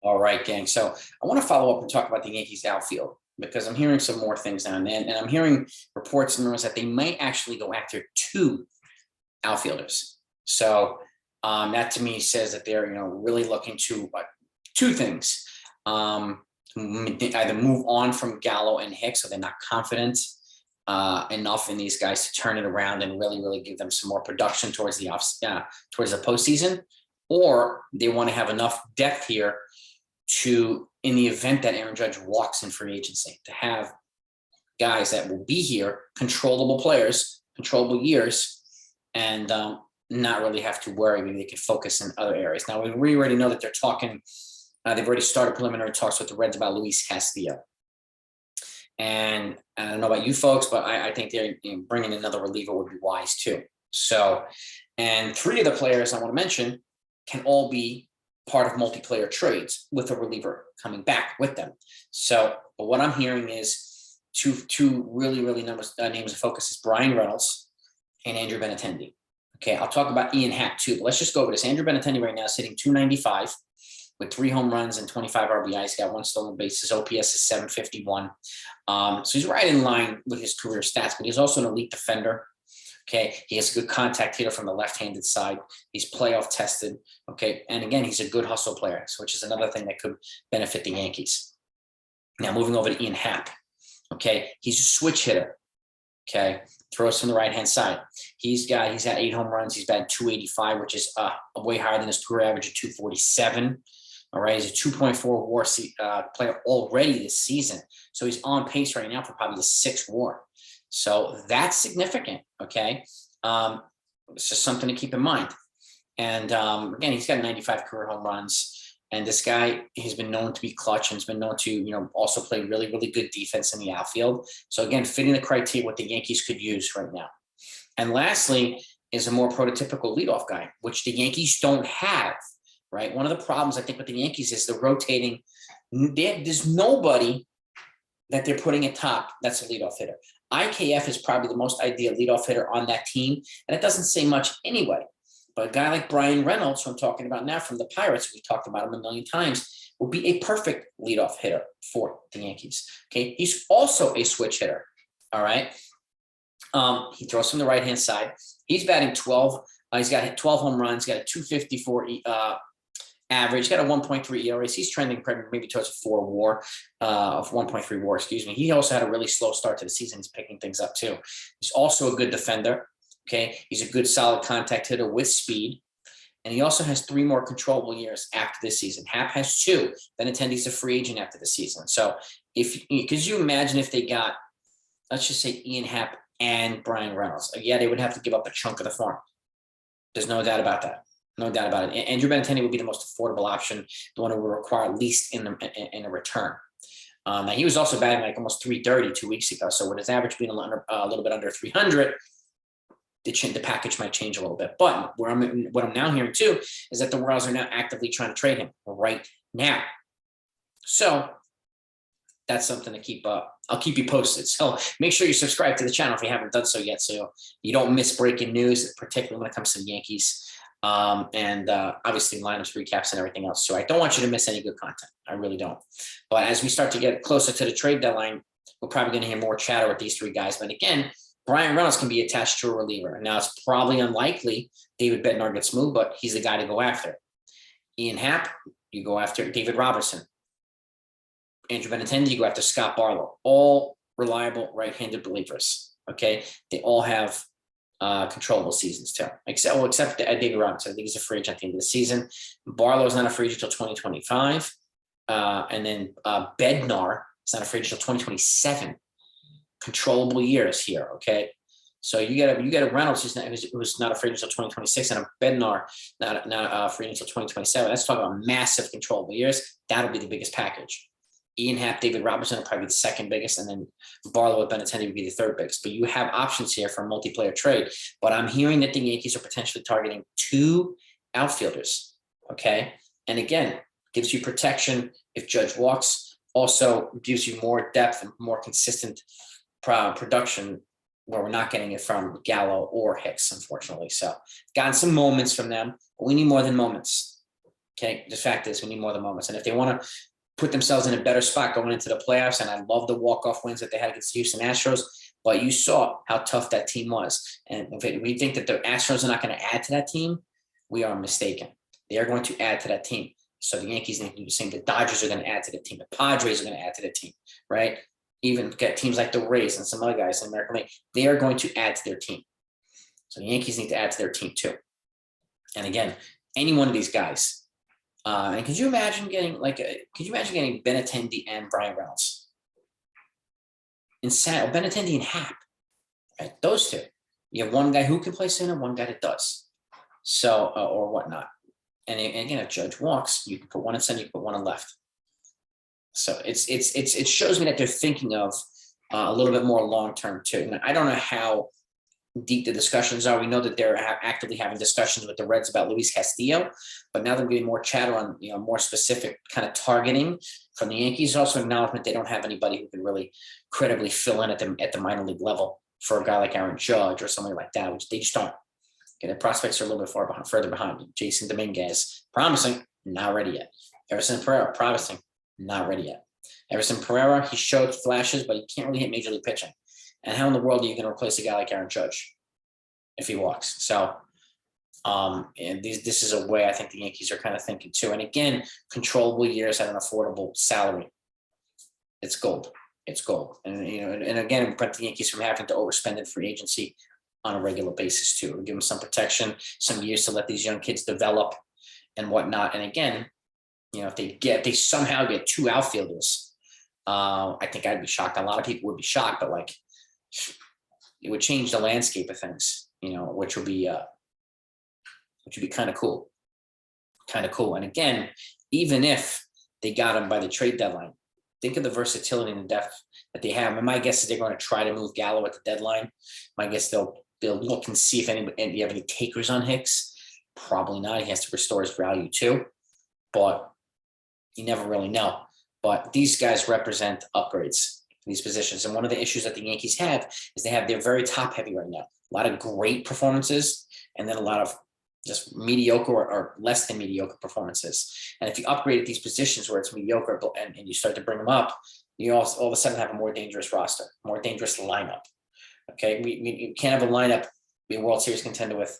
All right, gang. So I want to follow up and talk about the Yankees outfield because I'm hearing some more things now and I'm hearing reports and rumors that they might actually go after two outfielders. So that to me says that they're really looking to two things: either move on from Gallo and Hicks, so they're not confident enough in these guys to turn it around and really give them some more production towards the towards the postseason, or they want to have enough depth here to, in the event that Aaron Judge walks in free agency, to have guys that will be here, controllable players, controllable years, and not really have to worry. Maybe they could focus in other areas. Now, we already know that they're talking, they've already started preliminary talks with the Reds about Luis Castillo. And I don't know about you folks, but I think they're bringing another reliever would be wise too. So, and three of the players I want to mention can all be part of multiplayer trades with a reliever coming back with them. So, but what I'm hearing is two really names of focus is Brian Reynolds and Andrew Benintendi. Okay, I'll talk about Ian Happ too, but let's just go over this. Andrew Benintendi right now is sitting 295 with 3 home runs and 25 RBIs. He's got 1 stolen base. His OPS is 751. So he's right in line with his career stats, but he's also an elite defender. Okay, he has a good contact hitter from the left-handed side. He's playoff tested. Okay, and again, he's a good hustle player, which is another thing that could benefit the Yankees. Now, moving over to Ian Happ. Okay, he's a switch hitter. Okay, throws from the right-hand side. He's had 8 home runs. He's batted 285, which is way higher than his career average of 247. All right, he's a 2.4 WAR player already this season. So he's on pace right now for probably the 6th WAR. So that's significant, okay? It's just something to keep in mind. And again, he's got 95 career home runs. And this guy has been known to be clutch and has been known to, also play really good defense in the outfield. So again, fitting the criteria what the Yankees could use right now. And lastly is a more prototypical leadoff guy, which the Yankees don't have, right? One of the problems I think with the Yankees is the rotating. There's nobody that they're putting at top that's a leadoff hitter. IKF is probably the most ideal leadoff hitter on that team, and it doesn't say much anyway. But a guy like Brian Reynolds, who I'm talking about now from the Pirates, we've talked about him a million times, will be a perfect leadoff hitter for the Yankees. Okay, he's also a switch hitter. All right, he throws from the right-hand side. He's batting 12. He's got 12 home runs. Got a 254 average. Got a 1.3 ERA. He's trending maybe towards a 4 WAR, of 1.3 WAR. Excuse me. He also had a really slow start to the season. He's picking things up too. He's also a good defender. Okay, he's a good solid contact hitter with speed, and he also has 3 more controllable years after this season. Happ has 2. Benintendi's a free agent after the season. So could you imagine if they got, let's just say, Ian Happ and Brian Reynolds? Yeah, they would have to give up a chunk of the farm. There's no doubt about that. No doubt about it. Andrew Benintendi would be the most affordable option, the one who would require least in a return. Now, he was also batting like almost 330 2 weeks ago. So with his average being a little bit under 300, the package might change a little bit. But what I'm now hearing too is that the Royals are now actively trying to trade him right now. So that's something to keep up. I'll keep you posted. So make sure you subscribe to the channel if you haven't done so yet, so you don't miss breaking news, particularly when it comes to the Yankees. And obviously lineups, recaps, and everything else. So I don't want you to miss any good content. I really don't. But as we start to get closer to the trade deadline, we're probably going to hear more chatter with these 3 guys. But again, Brian Reynolds can be attached to a reliever. Now, it's probably unlikely David Bednar gets moved, but he's the guy to go after. Ian Happ, you go after David Robertson. Andrew Benintendi, you go after Scott Barlow. All reliable right-handed relievers. Okay? They all have controllable seasons too, except David Robertson. I think he's a free agent at the end of the season. Barlow's not a free agent until 2025, and then Bednar is not a free agent until 2027. Controllable years here, okay? So you get a Reynolds who's not a free agent until 2026, and a Bednar not a free agent until 2027. That's talking about massive controllable years. That'll be the biggest package. Ian Happ, David Robertson will probably be the second biggest, and then Barlow with Benintendi would be the third biggest. But you have options here for a multiplayer trade. But I'm hearing that the Yankees are potentially targeting 2 outfielders, okay? And again, gives you protection if Judge walks. Also gives you more depth and more consistent production where we're not getting it from Gallo or Hicks, unfortunately. So gotten some moments from them, but we need more than moments. Okay, the fact is we need more of the moments. And if they want to put themselves in a better spot going into the playoffs, and I love the walk-off wins that they had against the Houston Astros, but you saw how tough that team was. And if we think that the Astros are not going to add to that team, we are mistaken. They are going to add to that team. So the Yankees need to do the same. The Dodgers are going to add to the team. The Padres are going to add to the team, right? Even get teams like the Rays and some other guys in American League, they are going to add to their team. So the Yankees need to add to their team too. And again, any one of these guys. And could you imagine getting Benintendi and Brian Reynolds? Insane. Benintendi and Happ. Right? Those two. You have one guy who can play center, one guy that does. So, or whatnot. And again, if Judge walks, you can put one in center, you can put one in left. So it shows me that they're thinking of a little bit more long-term too. And I don't know how deep the discussions are. We know that they're actively having discussions with the Reds about Luis Castillo, but now they're getting more chatter on more specific kind of targeting from the Yankees. Also acknowledgement they don't have anybody who can really credibly fill in at the minor league level for a guy like Aaron Judge or somebody like that, which they just don't. Okay, the prospects are a little bit further behind. Jason Dominguez, promising, not ready yet. Everson Pereira, promising, not ready yet. Everson Pereira, he showed flashes, but he can't really hit major league pitching. And how in the world are you going to replace a guy like Aaron Judge if he walks? So, and this is a way I think the Yankees are kind of thinking too. And again, controllable years at an affordable salary. It's gold. It's gold. And and again, it prevent the Yankees from having to overspend in free agency on a regular basis too. It'll give them some protection, some years to let these young kids develop and whatnot. And again, if they somehow get 2 outfielders, I think I'd be shocked. A lot of people would be shocked, but like it would change the landscape of things, which would be kind of cool. Kind of cool. And again, even if they got them by the trade deadline, think of the versatility and the depth that they have. And my guess is they're going to try to move Gallo at the deadline. My guess they'll look and see if you have any takers on Hicks. Probably not. He has to restore his value too, but you never really know. But these guys represent upgrades in these positions. And one of the issues that the Yankees have is they're very top heavy right now. A lot of great performances and then a lot of just mediocre or less than mediocre performances. And if you upgrade at these positions where it's mediocre and you start to bring them up, you all of a sudden have a more dangerous roster, more dangerous lineup. Okay, we can't have a lineup be a World Series contender with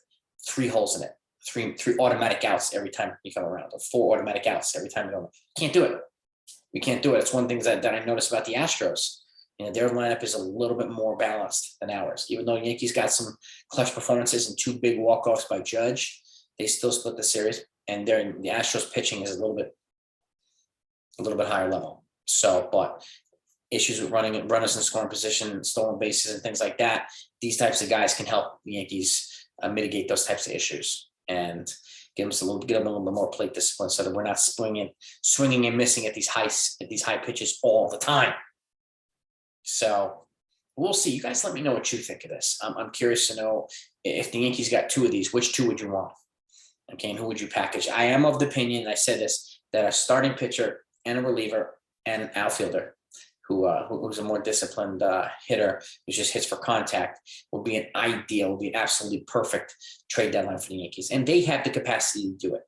3 holes in it, three automatic outs every time you come around, or 4 automatic outs every time you go. Can't do it. We can't do it. It's one thing that I noticed about the Astros. Their lineup is a little bit more balanced than ours. Even though Yankees got some clutch performances and 2 big walk-offs by Judge, they still split the series. And the Astros pitching is a little bit higher level. So, but issues with runners in scoring position, stolen bases, and things like that, these types of guys can help the Yankees mitigate those types of issues and give them a little bit more plate discipline, so that we're not swinging and missing at these high pitches all the time. So we'll see. You guys let me know what you think of this. I'm curious to know if the Yankees got 2 of these, which 2 would you want? Okay, and who would you package? I am of the opinion, I said this, that a starting pitcher and a reliever and an outfielder who's a more disciplined hitter who just hits for contact will be an absolutely perfect trade deadline for the Yankees. And they have the capacity to do it.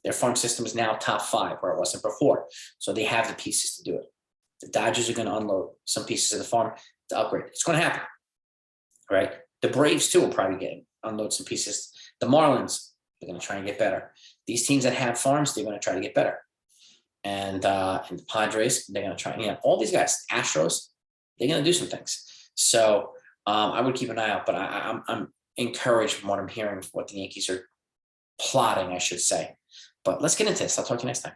Their farm system is now top 5 where it wasn't before. So they have the pieces to do it. The Dodgers are going to unload some pieces of the farm to upgrade. It's going to happen, right? The Braves too will probably unload some pieces. The Marlins, they're going to try and get better. These teams that have farms, they're going to try to get better. And the Padres, they're going to try. All these guys, Astros, they're going to do some things. So I would keep an eye out. But I'm encouraged from what I'm hearing, what the Yankees are plotting, I should say. But let's get into this. I'll talk to you next time.